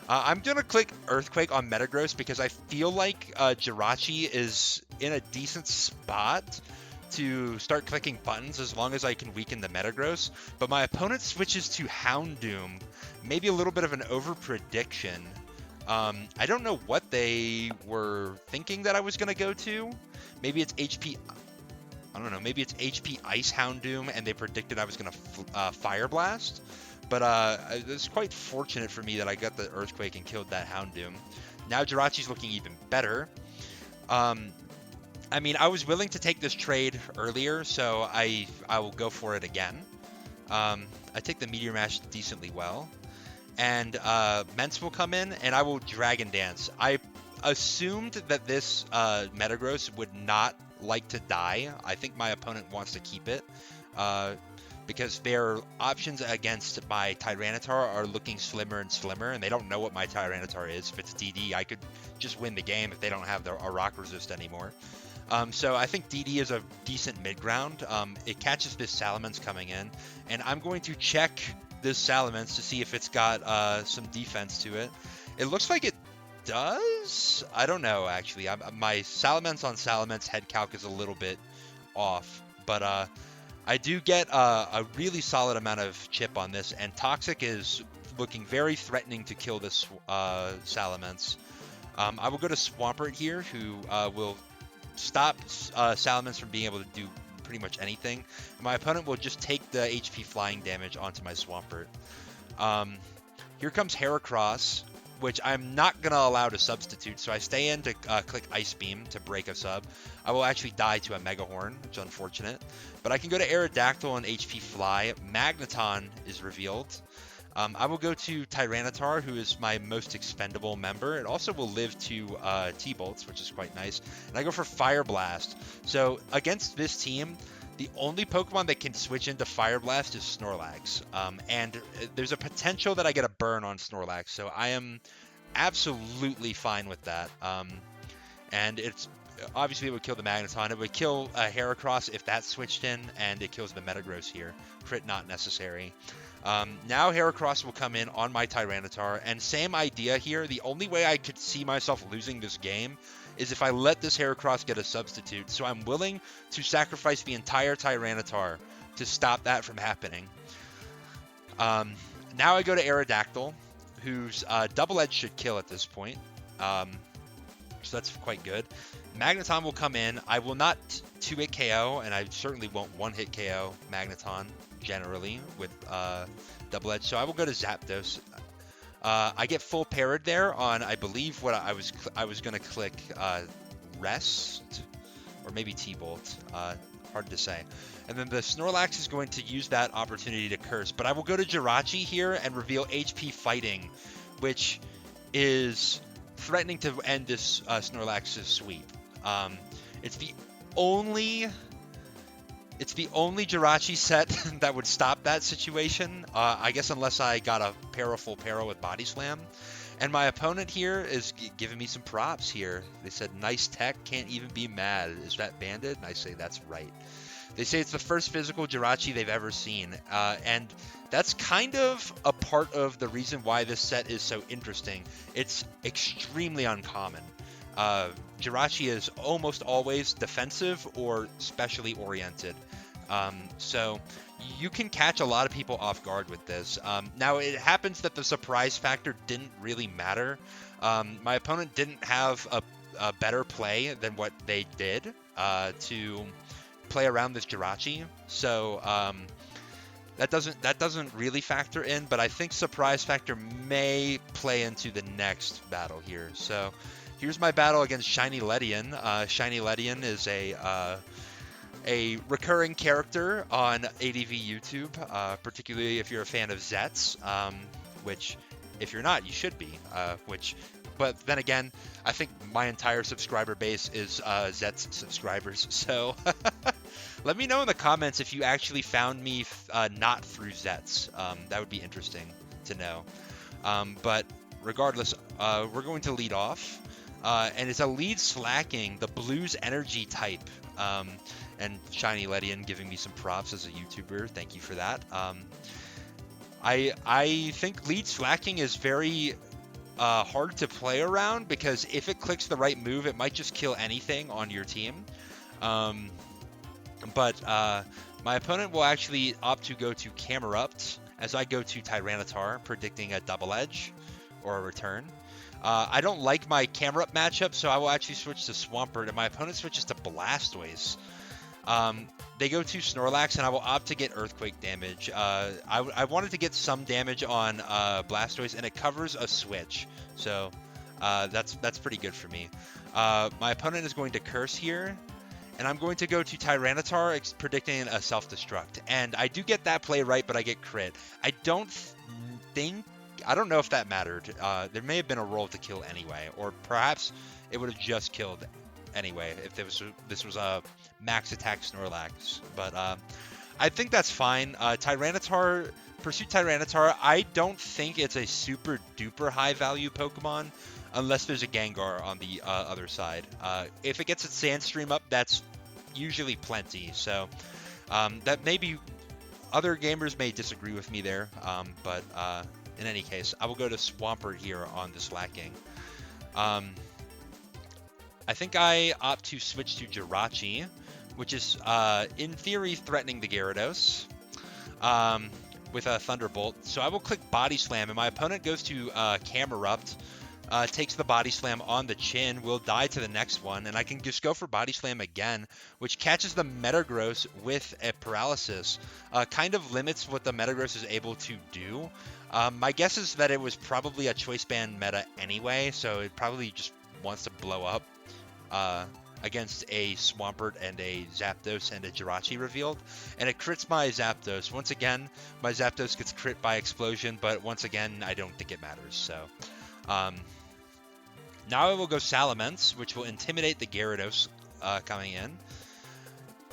I'm going to click Earthquake on Metagross because I feel like Jirachi is in a decent spot to start clicking buttons as long as I can weaken the Metagross. But my opponent switches to Houndoom, maybe a little bit of an over-prediction. I don't know what they were thinking that I was going to go to. Maybe it's HP... I don't know, maybe it's HP Ice Houndoom and they predicted I was going to Fire Blast. But it's quite fortunate for me that I got the Earthquake and killed that Houndoom. Now Jirachi's looking even better. I mean, I was willing to take this trade earlier, so I will go for it again. I take the Meteor Mash decently well. And Mence will come in, and I will Dragon Dance. I assumed that this Metagross would not like to die. I think my opponent wants to keep it. Because their options against my Tyranitar are looking slimmer and slimmer, and they don't know what my Tyranitar is. If it's DD, I could just win the game if they don't have a rock resist anymore. So I think DD is a decent mid-ground. It catches this Salamence coming in, and I'm going to check this Salamence to see if it's got some defense to it. It looks like it does? I don't know, actually. My Salamence on Salamence head calc is a little bit off, but I do get a really solid amount of chip on this, and Toxic is looking very threatening to kill this Salamence. I will go to Swampert here, who will stop Salamence from being able to do pretty much anything. And my opponent will just take the HP flying damage onto my Swampert. Here comes Heracross, which I'm not going to allow to substitute, so I stay in to click Ice Beam to break a sub. I will actually die to a Mega Horn, which is unfortunate. But I can go to Aerodactyl and HP Fly. Magneton is revealed. I will go to Tyranitar, who is my most expendable member. It also will live to T-Bolts, which is quite nice. And I go for Fire Blast. So against this team, the only Pokemon that can switch into Fire Blast is Snorlax. And there's a potential that I get a burn on Snorlax, so I am absolutely fine with that. And it's obviously it would kill the Magneton. It would kill Heracross if that switched in, and it kills the Metagross here. Crit not necessary. Now Heracross will come in on my Tyranitar, and same idea here. The only way I could see myself losing this game is if I let this Heracross get a substitute. So I'm willing to sacrifice the entire Tyranitar to stop that from happening. Now I go to Aerodactyl, whose Double Edge should kill at this point. So that's quite good. Magneton will come in. I will not 2-hit KO, and I certainly won't 1-hit KO Magneton generally with Double Edge. So I will go to Zapdos. I get full parried there on, I believe, what I was going to click Rest, or maybe T-Bolt. Hard to say. And then the Snorlax is going to use that opportunity to curse. But I will go to Jirachi here and reveal HP Fighting, which is threatening to end this Snorlax's sweep. It's the only Jirachi set that would stop that situation. I guess unless I got a full Para with Body Slam. And my opponent here is giving me some props here. They said, nice tech, can't even be mad. Is that banded? And I say, that's right. They say it's the first physical Jirachi they've ever seen. And that's kind of a part of the reason why this set is so interesting. It's extremely uncommon. Jirachi is almost always defensive or specially oriented. So you can catch a lot of people off guard with this. Now, it happens that the surprise factor didn't really matter. My opponent didn't have a better play than what they did to play around this Jirachi. So that doesn't really factor in, but I think surprise factor may play into the next battle here. So here's my battle against Shiny Ledian. Shiny Ledian is a recurring character on ADV YouTube, particularly if you're a fan of Zets, which if you're not, you should be, but then again, I think my entire subscriber base is Zets subscribers, so let me know in the comments if you actually found me not through Zets. That would be interesting to know. But regardless, we're going to lead off, and it's a lead slacking, the Blues Energy type, and Shiny Ledian giving me some props as a YouTuber. Thank you for that. I think lead slacking is very hard to play around, because if it clicks the right move, it might just kill anything on your team. But my opponent will actually opt to go to Camerupt as I go to Tyranitar, predicting a Double Edge or a return. I don't like my Camerupt matchup, so I will actually switch to Swampert, and my opponent switches to Blastoise. They go to Snorlax, and I will opt to get Earthquake damage. I wanted to get some damage on Blastoise, and it covers a switch, so that's pretty good for me. My opponent is going to Curse here, and I'm going to go to Tyranitar, predicting a self-destruct. And I do get that play right, but I get crit. I don't know if that mattered. There may have been a roll to kill anyway, or perhaps it would have just killed anyway if this was a max attack Snorlax. But I think that's fine. Pursuit Tyranitar, I don't think it's a super duper high value Pokemon unless there's a Gengar on the other side. If it gets its Sandstream up, that's usually plenty. So that maybe other gamers may disagree with me there, but in any case, I will go to Swampert here on this lacking. I think I opt to switch to Jirachi, which is in theory threatening the Gyarados with a Thunderbolt. So I will click Body Slam, and my opponent goes to Camerupt, takes the Body Slam on the chin, will die to the next one, and I can just go for Body Slam again, which catches the Metagross with a Paralysis. Kind of limits what the Metagross is able to do. My guess is that it was probably a Choice Band meta anyway, so it probably just wants to blow up against a Swampert and a Zapdos and a Jirachi revealed, and it crits my Zapdos. Once again, my Zapdos gets crit by Explosion, but once again, I don't think it matters. So now I will go Salamence, which will intimidate the Gyarados coming in.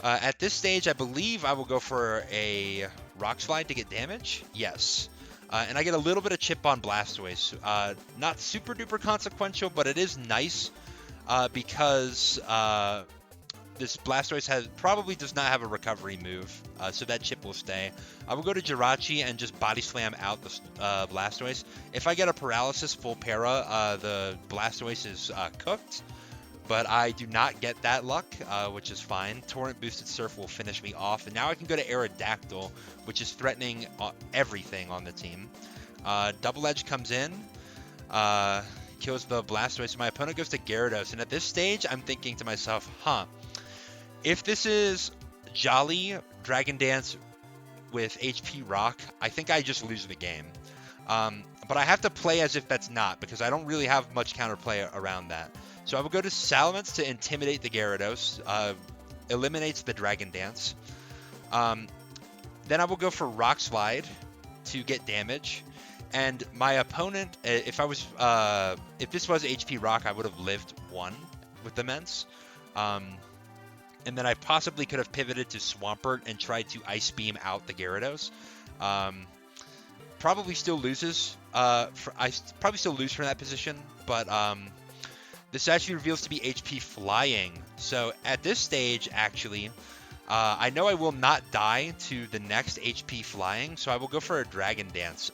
At this stage, I believe I will go for a Rock Slide to get damage. Yes. And I get a little bit of chip on Blastoise. Not super duper consequential, but it is nice because this Blastoise probably does not have a recovery move, so that chip will stay. I will go to Jirachi and just Body Slam out the Blastoise. If I get a Paralysis full para, the Blastoise is cooked, but I do not get that luck, which is fine. Torrent Boosted Surf will finish me off, and now I can go to Aerodactyl, which is threatening everything on the team. Double Edge comes in, kills the Blastoise. My opponent goes to Gyarados, and at this stage, I'm thinking to myself, if this is Jolly Dragon Dance with HP Rock, I think I just lose the game. But I have to play as if that's not, because I don't really have much counterplay around that. So I will go to Salamence to intimidate the Gyarados, eliminates the Dragon Dance. Then I will go for Rock Slide to get damage. And my opponent, if this was HP Rock, I would have lived 1 with the Mence. And then I possibly could have pivoted to Swampert and tried to Ice Beam out the Gyarados. Probably still loses. I probably still lose from that position, but this actually reveals to be HP Flying. So at this stage, actually, I know I will not die to the next HP Flying, so I will go for a Dragon Dance.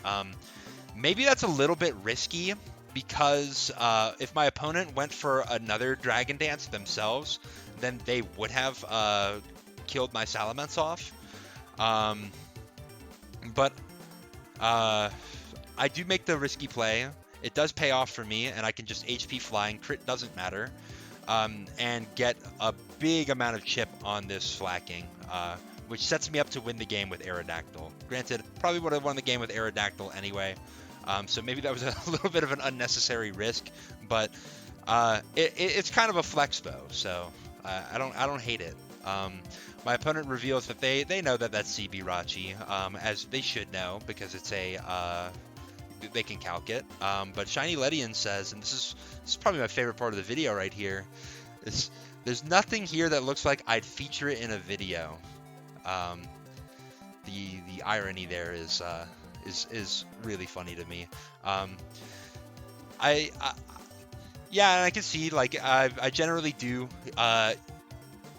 Maybe that's a little bit risky, because if my opponent went for another Dragon Dance themselves, then they would have killed my Salamence off. But I do make the risky play. It does pay off for me, and I can just HP Flying, crit doesn't matter, and get a big amount of chip on this Slacking, which sets me up to win the game with Aerodactyl. Granted, probably would have won the game with Aerodactyl anyway, so maybe that was a little bit of an unnecessary risk, but it's kind of a flex though, so I don't hate it. My opponent reveals that they know that that's Jirachi, as they should know, because it's they can calc it. But Shiny Ledian says, and this is probably my favorite part of the video right here, is there's nothing here that looks like I'd feature it in a video. The irony there is really funny to me. Yeah, and I can see, like, I generally do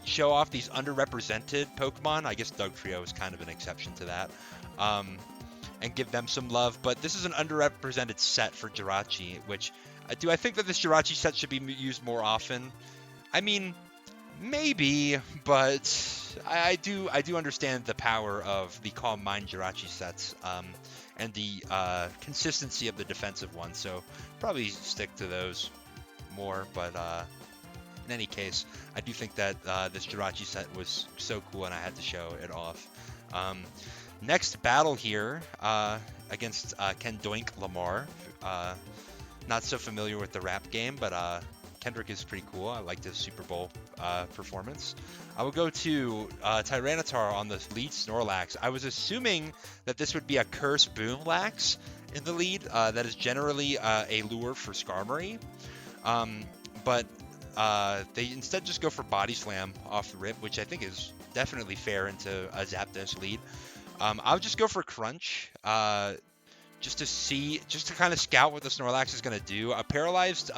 show off these underrepresented Pokemon. I guess Dugtrio is kind of an exception to that. And give them some love, but this is an underrepresented set for Jirachi, which, do I think that this Jirachi set should be used more often? I mean, maybe, but I do understand the power of the Calm Mind Jirachi sets, and the consistency of the defensive ones, so probably stick to those more, but in any case, I do think that this Jirachi set was so cool, and I had to show it off. Next battle here against Ken Doink Lamar. Not so familiar with the rap game, but Kendrick is pretty cool. I liked his Super Bowl performance. I will go to Tyranitar on the lead Snorlax. I was assuming that this would be a Curse Boomlax in the lead. That is generally a lure for Skarmory. But they instead just go for Body Slam off the rip, which I think is definitely fair into a Zapdos lead. I'll just go for Crunch. Just to kind of scout what the Snorlax is going to do. A paralyzed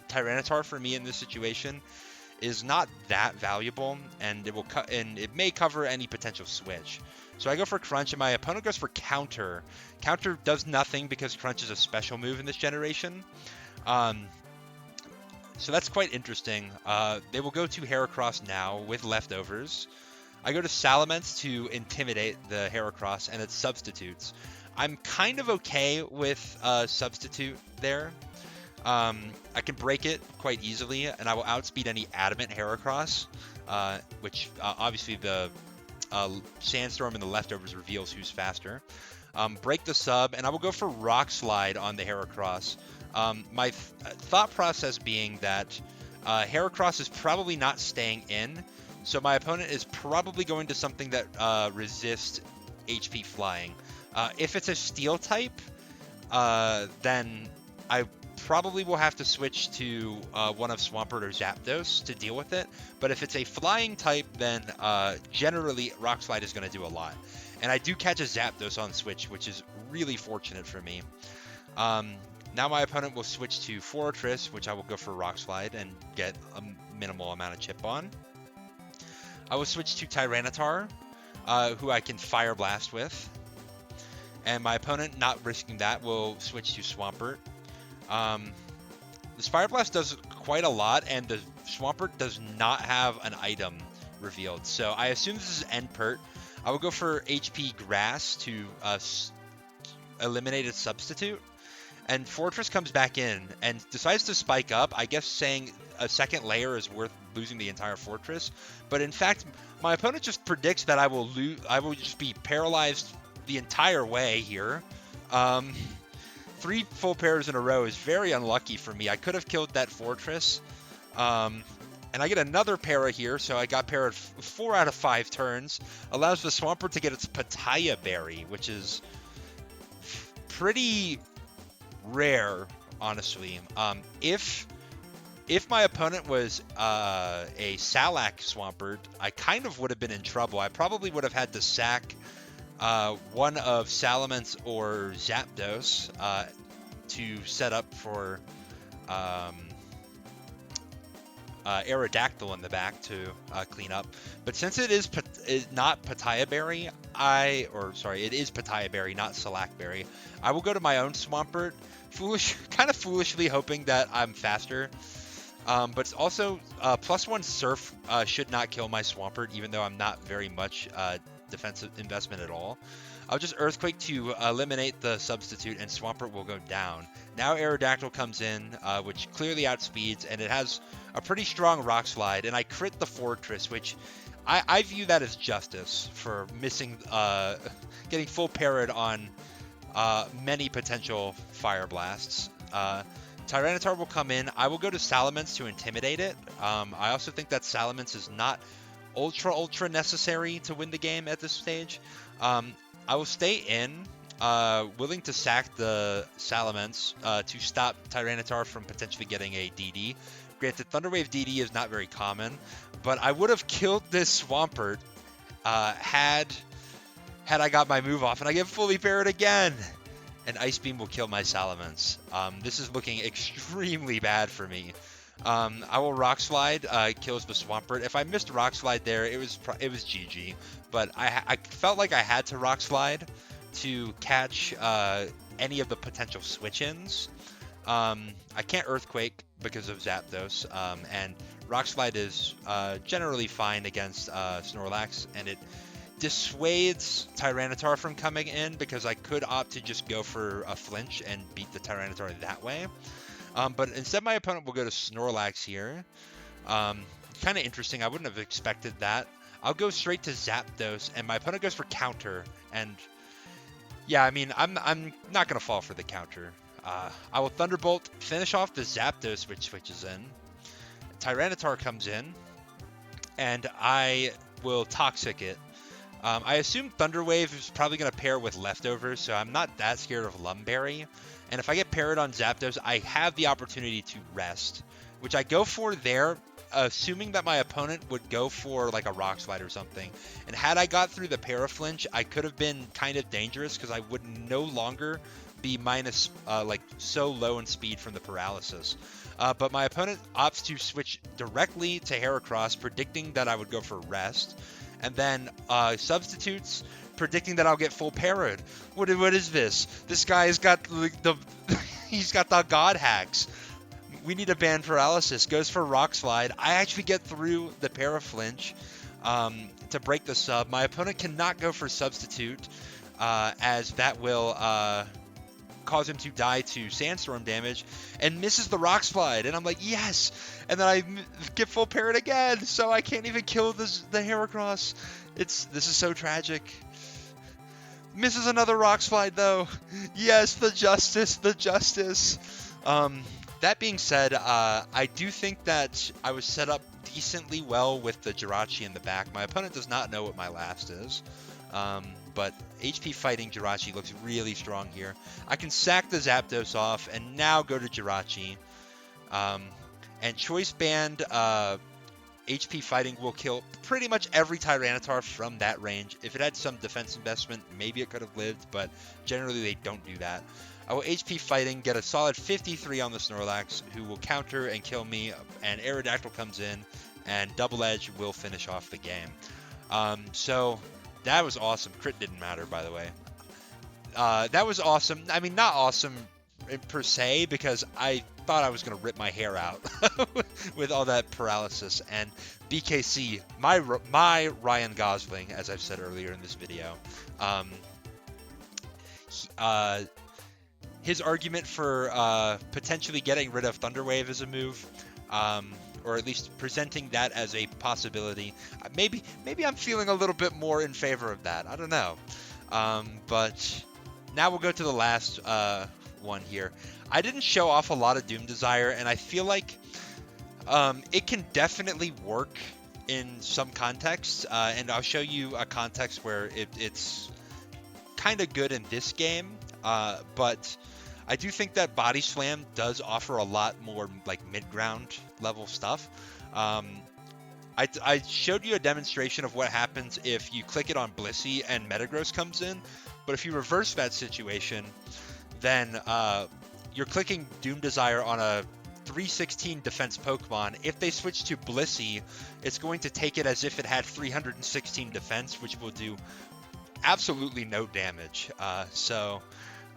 Tyranitar for me in this situation is not that valuable, and it may cover any potential switch. So I go for Crunch, and my opponent goes for Counter. Counter does nothing because Crunch is a special move in this generation. So that's quite interesting. They will go to Heracross now with leftovers. I go to Salamence to intimidate the Heracross and its substitutes. I'm kind of okay with substitute there. I can break it quite easily, and I will outspeed any adamant Heracross, which obviously the Sandstorm and the leftovers reveals who's faster. Break the sub, and I will go for Rock Slide on the Heracross. My thought process being that Heracross is probably not staying in, so my opponent is probably going to something that resists HP flying. If it's a Steel type, then I probably will have to switch to one of Swampert or Zapdos to deal with it. But if it's a flying type, then generally Rock Slide is going to do a lot. And I do catch a Zapdos on switch, which is really fortunate for me. Now my opponent will switch to Fortress, which I will go for Rock Slide and get a minimal amount of chip on. I will switch to Tyranitar, who I can Fire Blast with. And my opponent, not risking that, will switch to Swampert. This Fire Blast does quite a lot, and the Swampert does not have an item revealed. So I assume this is Endpert. I will go for HP Grass to eliminate its substitute. And Fortress comes back in and decides to spike up, I guess saying a second layer is worth losing the entire Fortress. But in fact, my opponent just predicts that I will just be paralyzed the entire way here. 3 full pairs in a row is very unlucky for me. I could have killed that Fortress. And I get another para here, so I got parried 4 out of 5 turns. Allows the Swampert to get its Pitaya Berry, which is pretty rare, honestly. If my opponent was a Salac Swampert, I kind of would have been in trouble. I probably would have had to sack one of Salamence or Zapdos to set up for Aerodactyl in the back to clean up. But since it is not Pitaya Berry, it is Pitaya Berry, not Salac Berry, I will go to my own Swampert, kind of foolishly hoping that I'm faster. But also, +1 Surf should not kill my Swampert, even though I'm not very much defensive investment at all. I'll just Earthquake to eliminate the substitute, and Swampert will go down. Now Aerodactyl comes in, which clearly outspeeds, and it has a pretty strong Rock Slide, and I crit the Fortress, which I view that as justice for missing, getting full parried on many potential Fire Blasts. Tyranitar will come in. I will go to Salamence to intimidate it. I also think that Salamence is not ultra necessary to win the game at this stage. I will stay in, willing to sack the Salamence to stop Tyranitar from potentially getting a DD. Granted, Thunderwave DD is not very common, but I would have killed this Swampert had I got my move off, and I get fully parried again. And Ice Beam will kill my Salamence. This is looking extremely bad for me. I will Rock Slide, kills the Swampert. If I missed Rock Slide there, it was GG. But I felt like I had to Rock Slide to catch any of the potential switch-ins. I can't Earthquake because of Zapdos, and Rock Slide is generally fine against Snorlax, and it dissuades Tyranitar from coming in because I could opt to just go for a flinch and beat the Tyranitar that way. But instead my opponent will go to Snorlax here. Kind of interesting. I wouldn't have expected that. I'll go straight to Zapdos, and my opponent goes for counter. And yeah, I mean, I'm not gonna fall for the counter. I will Thunderbolt, finish off the Zapdos, which switches in. Tyranitar comes in, and I will Toxic it. I assume Thunder Wave is probably going to pair with Leftovers, so I'm not that scared of Lumberry. And if I get paired on Zapdos, I have the opportunity to rest, which I go for there, assuming that my opponent would go for like a Rock Slide or something. And had I got through the Paraflinch, I could have been kind of dangerous because I would no longer be minus like so low in speed from the paralysis. But my opponent opts to switch directly to Heracross, predicting that I would go for rest. And then substitutes, predicting that I'll get full parried. What is this? This guy has got the he's got the god hacks. We need to ban paralysis. Goes for Rock Slide. I actually get through the Paraflinch to break the sub. My opponent cannot go for substitute as that will cause him to die to Sandstorm damage, and misses the Rock Slide, and I'm like, yes! And then I get full parried again, so I can't even kill the Heracross. This is so tragic. Misses another Rock Slide though. Yes, the justice. That being said, I do think that I was set up decently well with the Jirachi in the back. My opponent does not know what my last is. But HP fighting Jirachi looks really strong here. I can sack the Zapdos off and now go to Jirachi. And Choice Band HP fighting will kill pretty much every Tyranitar from that range. If it had some defense investment, maybe it could have lived, but generally they don't do that. I will HP fighting, get a solid 53 on the Snorlax, who will counter and kill me, and Aerodactyl comes in, and Double Edge will finish off the game. So that was awesome. Crit didn't matter, by the way. That was awesome. I mean, not awesome per se, because I thought I was going to rip my hair out with all that paralysis. And BKC, my Ryan Gosling, as I've said earlier in this video, his argument for potentially getting rid of Thunder Wave as a move, or at least presenting that as a possibility. Maybe I'm feeling a little bit more in favor of that. I don't know. But now we'll go to the last one here. I didn't show off a lot of Doom Desire, and I feel like it can definitely work in some contexts. And I'll show you a context where it's kind of good in this game. But I do think that Body Slam does offer a lot more like mid-ground level stuff. I showed you a demonstration of what happens if you click it on Blissey and Metagross comes in, but if you reverse that situation, then you're clicking Doom Desire on a 316 defense Pokemon. If they switch to Blissey, it's going to take it as if it had 316 defense, which will do absolutely no damage. So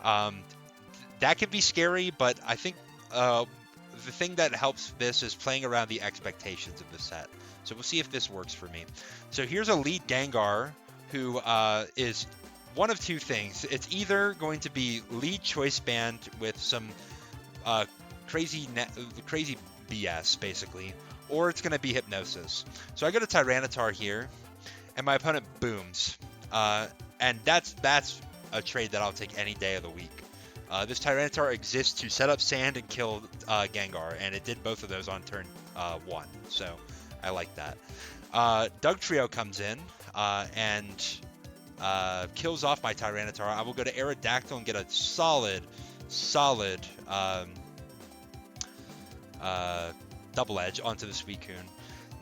that can be scary, but I think the thing that helps this is playing around the expectations of the set. So we'll see if this works for me. So here's a lead Gengar who is one of two things. It's either going to be lead Choice Band with some crazy BS, basically, or it's going to be Hypnosis. So I go to Tyranitar here, and my opponent booms. And that's a trade that I'll take any day of the week. This Tyranitar exists to set up Sand and kill Gengar, and it did both of those on turn 1, so I like that. Dugtrio comes in and kills off my Tyranitar. I will go to Aerodactyl and get a solid Double Edge onto the Suicune.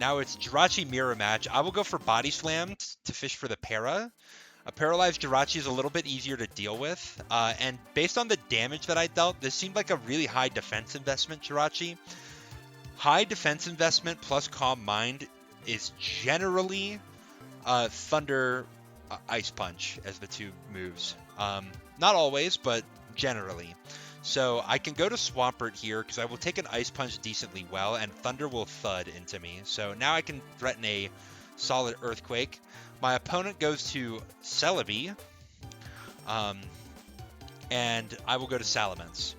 Now it's Jirachi Mirror Match. I will go for Body Slam to fish for the Para. A paralyzed Jirachi is a little bit easier to deal with, and based on the damage that I dealt, this seemed like a really high defense investment Jirachi. High defense investment plus Calm Mind is generally Thunder Ice Punch as the two moves. Not always, but generally. So I can go to Swampert here because I will take an Ice Punch decently well, and Thunder will thud into me. So now I can threaten a solid Earthquake. My opponent goes to Celebi, and I will go to Salamence.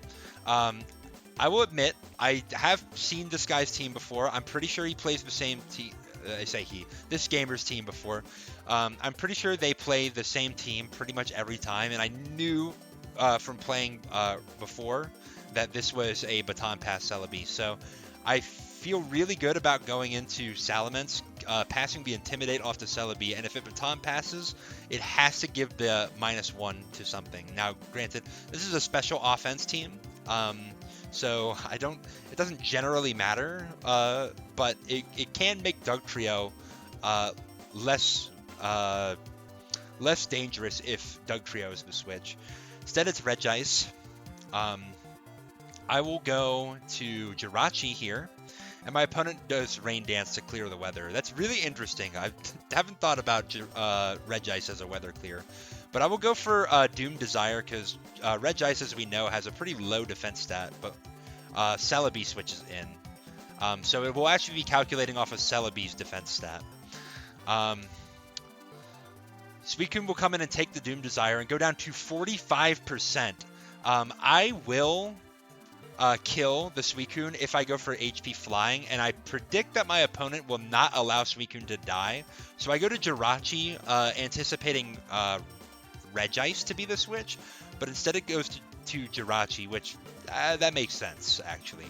I will admit, I have seen this guy's team before. I'm pretty sure he plays the same team. I say he, this gamer's team before. I'm pretty sure they play the same team pretty much every time, and I knew from playing before that this was a baton pass Celebi. So I feel really good about going into Salamence, passing the Intimidate off to Celebi, and if it baton passes, it has to give the -1 to something. Now, granted, this is a special offense team. So it doesn't generally matter, but it can make Dugtrio less dangerous if Dugtrio is the switch. Instead, it's Regice. I will go to Jirachi here, and my opponent does Rain Dance to clear the weather. That's really interesting. I haven't thought about Regice as a weather clear, but I will go for Doom Desire because Regice, as we know, has a pretty low defense stat, but Celebi switches in. So it will actually be calculating off of Celebi's defense stat. Suicune will come in and take the Doom Desire and go down to 45%. I will kill the Suicune if I go for HP Flying, and I predict that my opponent will not allow Suicune to die. So I go to Jirachi, anticipating Regice to be the switch, but instead it goes to Jirachi, which that makes sense, actually.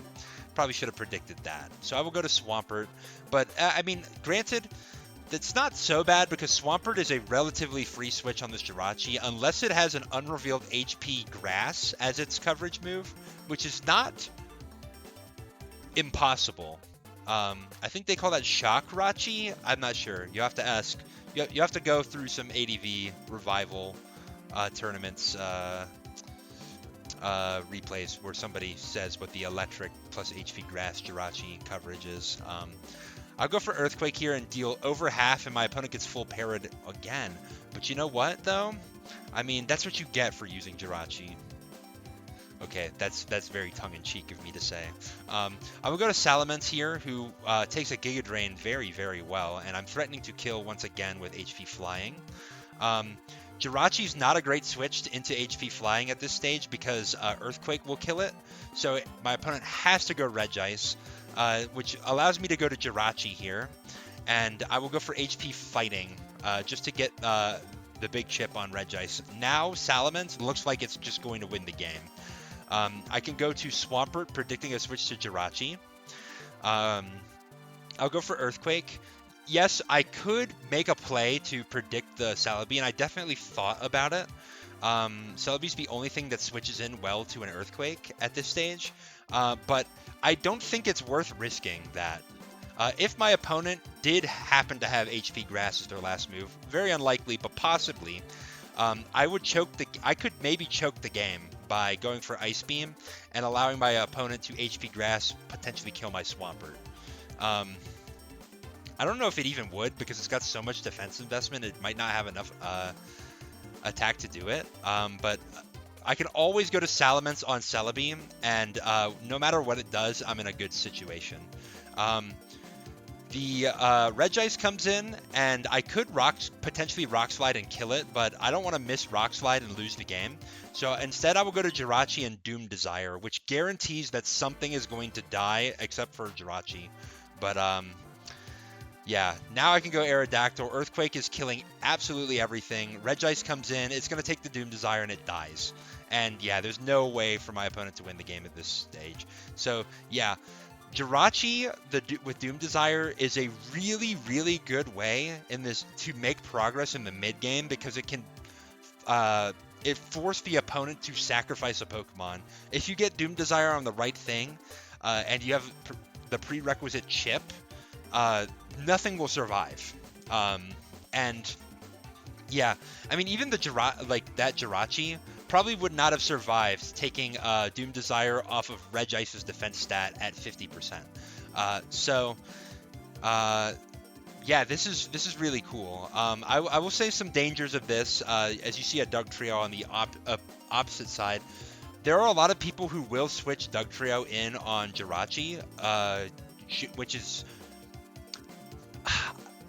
Probably should have predicted that. So I will go to Swampert, but I mean, granted, that's not so bad because Swampert is a relatively free switch on this Jirachi, unless it has an unrevealed HP Grass as its coverage move, which is not impossible. I think they call that Shock-Rachi. I'm not sure. You have to ask. You have to go through some ADV revival tournaments replays where somebody says what the electric plus HP Grass Jirachi coverage is. I'll go for Earthquake here and deal over half, and my opponent gets full parried again. But you know what, though? I mean, that's what you get for using Jirachi. Okay, that's very tongue-in-cheek of me to say. I will go to Salamence here, who takes a Giga Drain very, very well, and I'm threatening to kill once again with HP Flying. Jirachi's not a great switch into HP Flying at this stage because Earthquake will kill it, so my opponent has to go Regice, which allows me to go to Jirachi here, and I will go for HP Fighting just to get the big chip on Regice. Now Salamence looks like it's just going to win the game. I can go to Swampert, predicting a switch to Jirachi. I'll go for Earthquake. Yes, I could make a play to predict the Celebi, and I definitely thought about it. Celebi's the only thing that switches in well to an Earthquake at this stage, but I don't think it's worth risking that. If my opponent did happen to have HP Grass as their last move, very unlikely, but possibly, I could maybe choke the game by going for Ice Beam and allowing my opponent to HP Grass, potentially kill my Swampert. I don't know if it even would, because it's got so much defense investment, it might not have enough attack to do it. But I can always go to Salamence on Celebi, and no matter what it does, I'm in a good situation. The Regice comes in, and I could potentially Rock Slide and kill it, but I don't want to miss Rock Slide and lose the game. So instead, I will go to Jirachi and Doom Desire, which guarantees that something is going to die, except for Jirachi. But yeah, now I can go Aerodactyl. Earthquake is killing absolutely everything. Regice comes in, it's going to take the Doom Desire, and it dies. And yeah, there's no way for my opponent to win the game at this stage. So yeah, Jirachi with Doom Desire is a really, really good way in this to make progress in the mid game, because it can it force the opponent to sacrifice a Pokemon. If you get Doom Desire on the right thing, and you have the prerequisite chip, nothing will survive. And yeah, I mean, even the Jirachi probably would not have survived taking Doom Desire off of Regice's defense stat at 50%. Yeah, this is really cool. I will say some dangers of this. As you see a Dugtrio on the opposite side, there are a lot of people who will switch Dugtrio in on Jirachi, which is,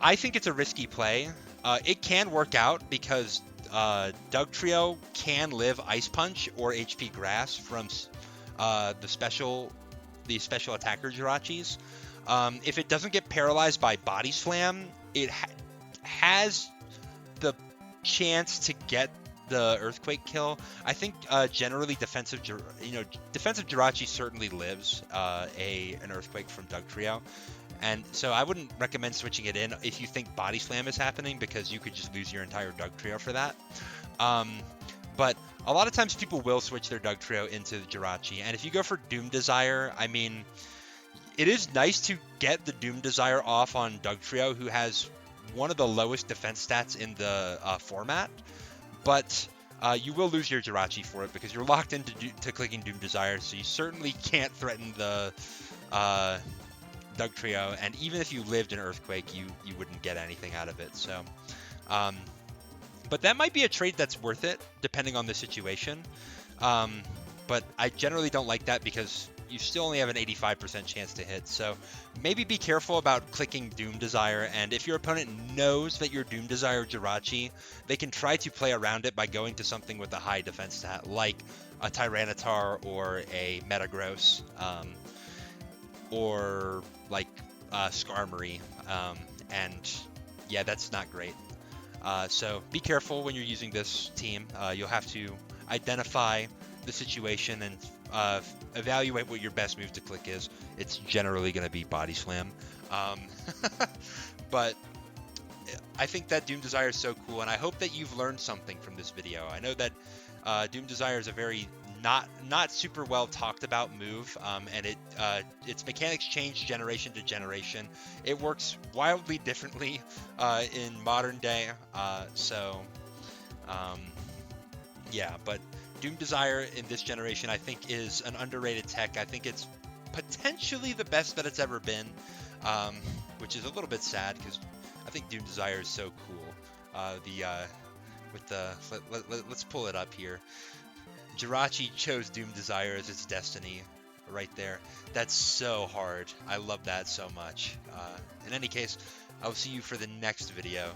I think it's a risky play. It can work out because Dugtrio can live Ice Punch or HP Grass from the special attacker Jirachis. If it doesn't get paralyzed by Body Slam, it has the chance to get the Earthquake kill. I think generally defensive Jirachi certainly lives an Earthquake from Dugtrio. And so I wouldn't recommend switching it in if you think Body Slam is happening, because you could just lose your entire Dugtrio for that. But a lot of times people will switch their Dugtrio into the Jirachi. And if you go for Doom Desire, I mean, it is nice to get the Doom Desire off on Dugtrio, who has one of the lowest defense stats in the format. But you will lose your Jirachi for it because you're locked into clicking Doom Desire, so you certainly can't threaten the Dugtrio, and even if you lived in Earthquake, you wouldn't get anything out of it. So, but that might be a trade that's worth it, depending on the situation. But I generally don't like that because you still only have an 85% chance to hit. So maybe be careful about clicking Doom Desire, and if your opponent knows that you're Doom Desire Jirachi, they can try to play around it by going to something with a high defense stat, like a Tyranitar or a Metagross. Or like Skarmory, and yeah, that's not great. So be careful when you're using this team. You'll have to identify the situation and evaluate what your best move to click is. It's generally going to be Body Slam. But I think that Doom Desire is so cool, and I hope that you've learned something from this video. I know that Doom Desire is a very not super well talked about move, and its mechanics change generation to generation. It works wildly differently in modern day, yeah, but Doom Desire in this generation I think is an underrated tech. I think it's potentially the best that it's ever been, which is a little bit sad because I think Doom Desire is so cool. Let's pull it up here. Jirachi chose Doom Desire as its destiny right there. That's so hard. I love that so much. In any case, I'll see you for the next video.